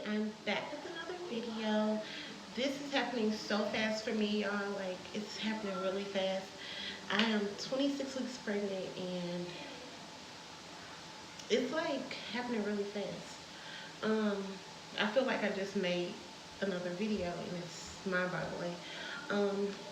I'm back with another video. This is happening so fast for me, y'all. Like, it's happening really fast. I am 26 weeks pregnant, and it's like happening really fast. Um, I feel like I just made another video, and it's mind-boggling.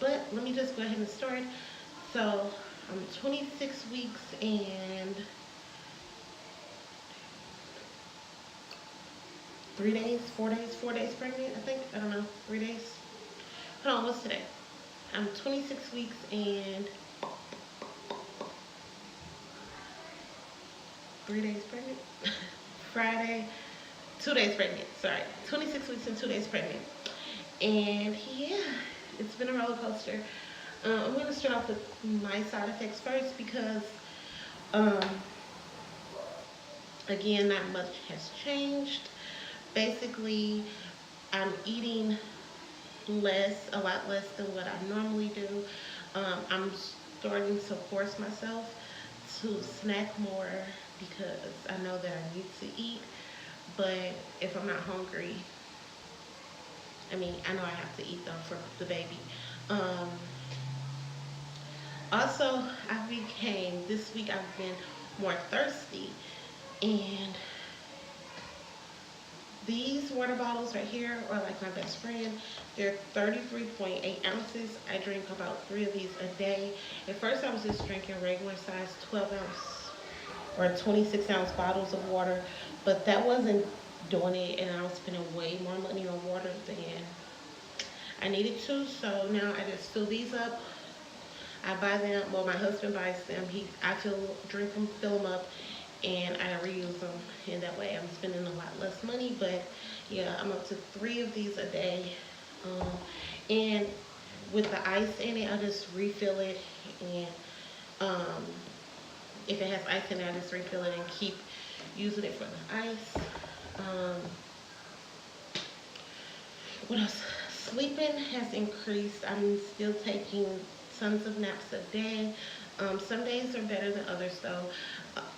But let me just go ahead and start. So, I'm 26 weeks and 3 days, 4 days, 4 days pregnant, I think. I don't know, 3 days. Hold on, what's today? I'm 26 weeks and 3 days pregnant. Friday, 2 days pregnant. Sorry, 26 weeks and 2 days pregnant. And yeah, it's been a roller coaster. I'm going to start off with my side effects first because, um, again, not much has changed. Basically, I'm eating a lot less than what I normally do. I'm starting to force myself to snack more because I know that I need to eat. But if I'm not hungry, I know I have to eat them for the baby. Um, Also, this week I've been more thirsty. And these water bottles right here are like my best friend. They're 33.8 ounces. I drink about 3 of these a day. At first I was just drinking regular size 12 ounce or 26-ounce bottles of water, but that wasn't doing it, and I was spending way more money on water than I needed to. So now I just fill these up. I buy them, well, my husband buys them. Drink them, fill them up, and I reuse them. And that way I'm spending a lot less money. But yeah, I'm up to 3 of these a day. And with the ice in it, I just refill it. And um, if it has ice in it, I just refill it and keep using it for the ice. Um, what else? Sleeping has increased. I'm still taking tons of naps a day. Some days are better than others though.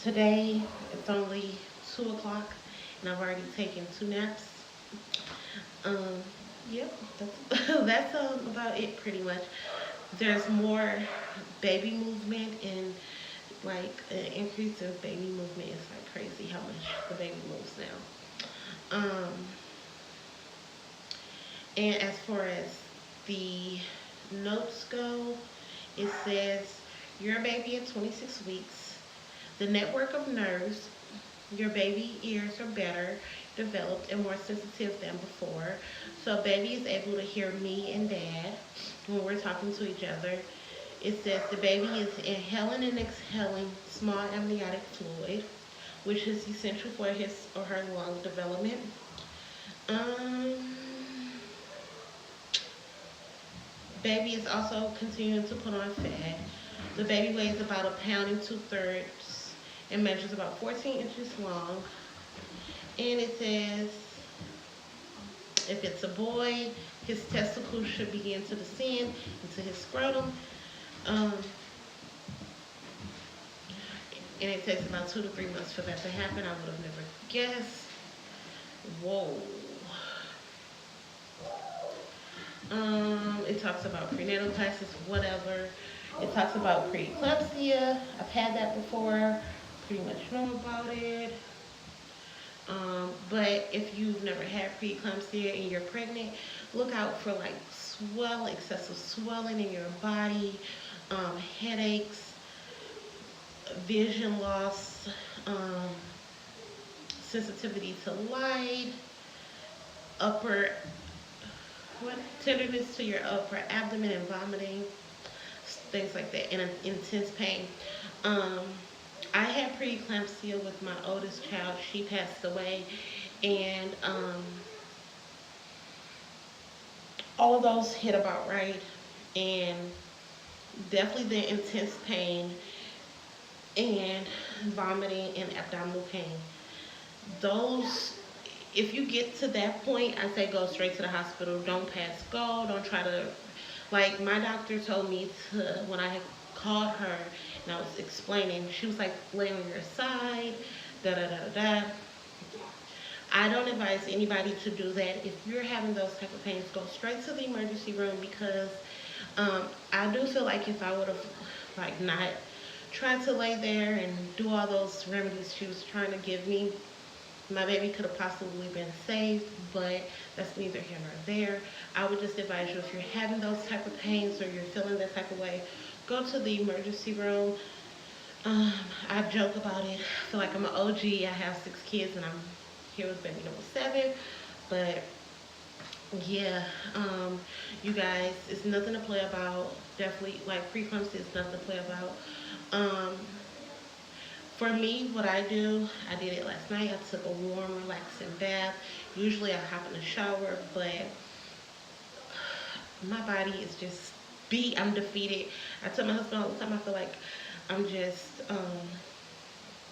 Today it's only 2 o'clock and I've already taken 2 naps. Um, yep, that's about it pretty much. There's more baby movement, and like an increase in baby movement is like crazy how much the baby moves now. And as far as the notes go, it says your baby at 26 weeks, the network of nerves, your baby ears are better developed and more sensitive than before. So baby is able to hear me and dad when we're talking to each other. It says the baby is inhaling and exhaling small amniotic fluid, which is essential for his or her lung development. Um, Baby is also continuing to put on fat. The baby weighs about 1 pound and 2/3 and measures about 14 inches long. And it says if it's a boy, his testicles should begin to descend into his scrotum. Um, and it takes about 2 to 3 months for that to happen. I would have never guessed. Whoa. It talks about prenatal classes, whatever. It talks about preeclampsia. I've had that before. Pretty much know about it. But if you've never had preeclampsia and you're pregnant, look out for like excessive swelling in your body, headaches, vision loss, sensitivity to light, upper tenderness to your upper abdomen and vomiting, things like that, and intense pain. I had preeclampsia with my oldest child. She passed away, and all of those hit about right, and definitely the intense pain and vomiting and abdominal pain. Those, if you get to that point, I say go straight to the hospital. Don't pass go. Don't try to, like my doctor told me to, when I called her and I was explaining, she was like, lay on your side, da da da da. I don't advise anybody to do that. If you're having those type of pains, go straight to the emergency room, because I do feel like if I would have like not tried to lay there and do all those remedies she was trying to give me, my baby could have possibly been saved, but that's neither here nor there. I would just advise you, if you're having those type of pains or you're feeling that type of way, go to the emergency room. I joke about it. I feel like I'm an OG. I have 6 kids and I'm here with baby number 7. But yeah, you guys, it's nothing to play about. Definitely, like preeclampsia is nothing to play about. For me, what I do, I did it last night. I took a warm, relaxing bath. Usually I hop in the shower, but my body is just beat. I'm defeated. I tell my husband all the time, I feel like I'm just,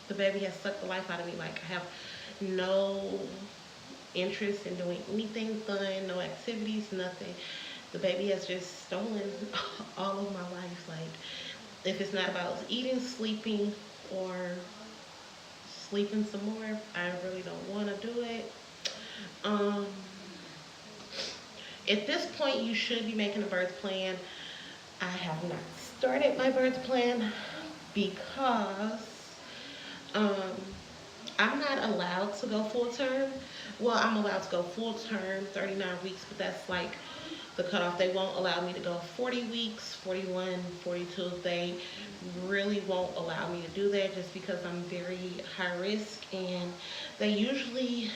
the baby has sucked the life out of me. Like, I have no interest in doing anything fun, no activities, nothing. The baby has just stolen all of my life. Like, if it's not about eating, sleeping, or sleeping some more, I really don't want to do it. At this point, you should be making a birth plan. I have not started my birth plan because I'm not allowed to go full term. Well, I'm allowed to go full term, 39 weeks, but that's like the cutoff. They won't allow me to go 40 weeks, 41, 42. They really won't allow me to do that just because I'm very high risk, and they usually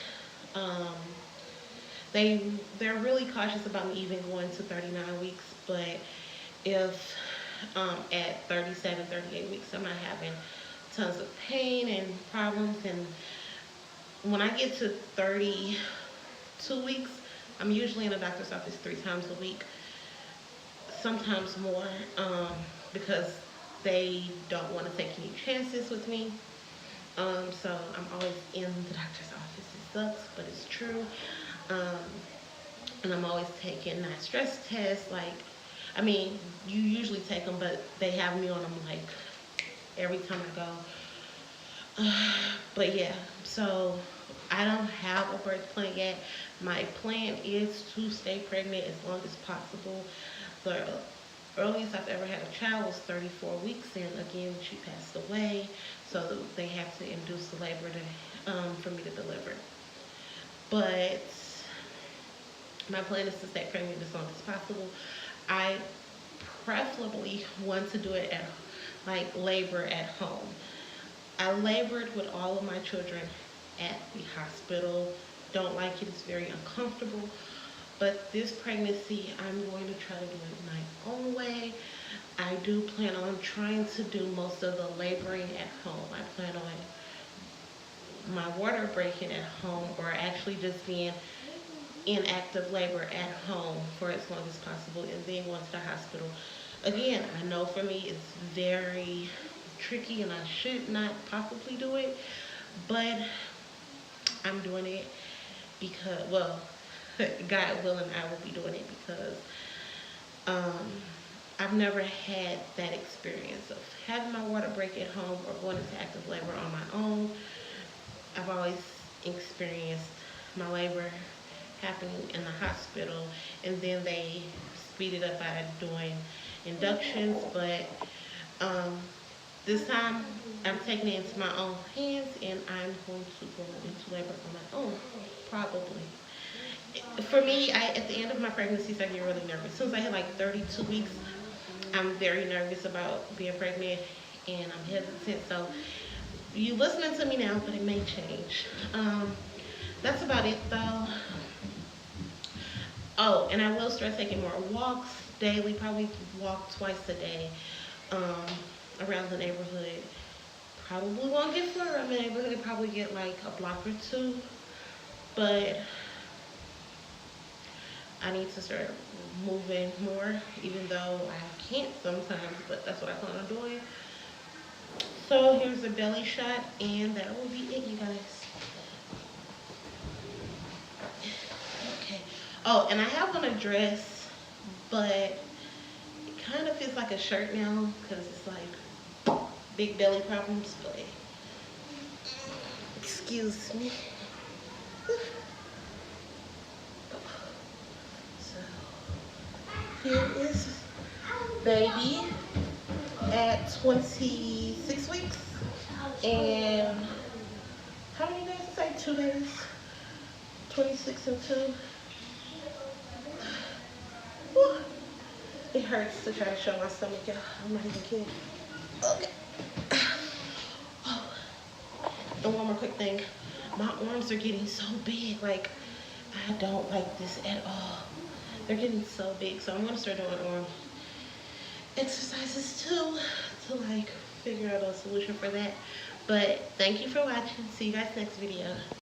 they're really cautious about me even going to 39 weeks. But if at 37, 38 weeks I'm not having tons of pain and problems, and when I get to 32 weeks, I'm usually in the doctor's office 3 times a week, sometimes more, because they don't want to take any chances with me. So I'm always in the doctor's office. It sucks, but it's true. And I'm always taking night stress tests. Like, I mean, you usually take them, but they have me on them like every time I go. But yeah, so I don't have a birth plan yet. My plan is to stay pregnant as long as possible. The earliest I've ever had a child was 34 weeks, and again, she passed away, so they had to induce the labor for me to deliver. But my plan is to stay pregnant as long as possible. I preferably want to do it at, like, labor at home. I labored with all of my children at the hospital. Don't like it. It's very uncomfortable. But this pregnancy, I'm going to try to do it my own way. I do plan on trying to do most of the laboring at home. I plan on my water breaking at home, or actually just being in active labor at home for as long as possible, and then going to the hospital. Again, I know for me it's very tricky and I should not possibly do it, but I'm doing it because, well, God willing, I will be doing it because I've never had that experience of having my water break at home or going into active labor on my own. I've always experienced my labor happening in the hospital, and then they speed it up by doing inductions. But this time I'm taking it into my own hands, and I'm going to go into labor on my own, probably. For me, at the end of my pregnancies, I get really nervous. As soon as I hit like 32 weeks, I'm very nervous about being pregnant, and I'm hesitant. So you listening to me now, but it may change. That's about it, though. Oh, and I will start taking more walks daily, probably walk twice a day around the neighborhood. Probably won't get far around the neighborhood, probably get like a block or 2. But I need to start moving more, even though I can't sometimes, but that's what I plan on doing. So here's the belly shot, and that will be it, you guys. Okay. Oh, and I have on a dress, but it kind of feels like a shirt now because it's like big belly problems, but excuse me. here is baby at 26 weeks. And how many days? It's like 2 days. 26 and 2. Whew. It hurts to try to show my stomach, y'all. I'm not even kidding. Okay. Oh. And one more quick thing. My arms are getting so big. Like, I don't like this at all. They're getting so big. So I'm going to start doing arm exercises too to like figure out a solution for that. But thank you for watching. See you guys next video.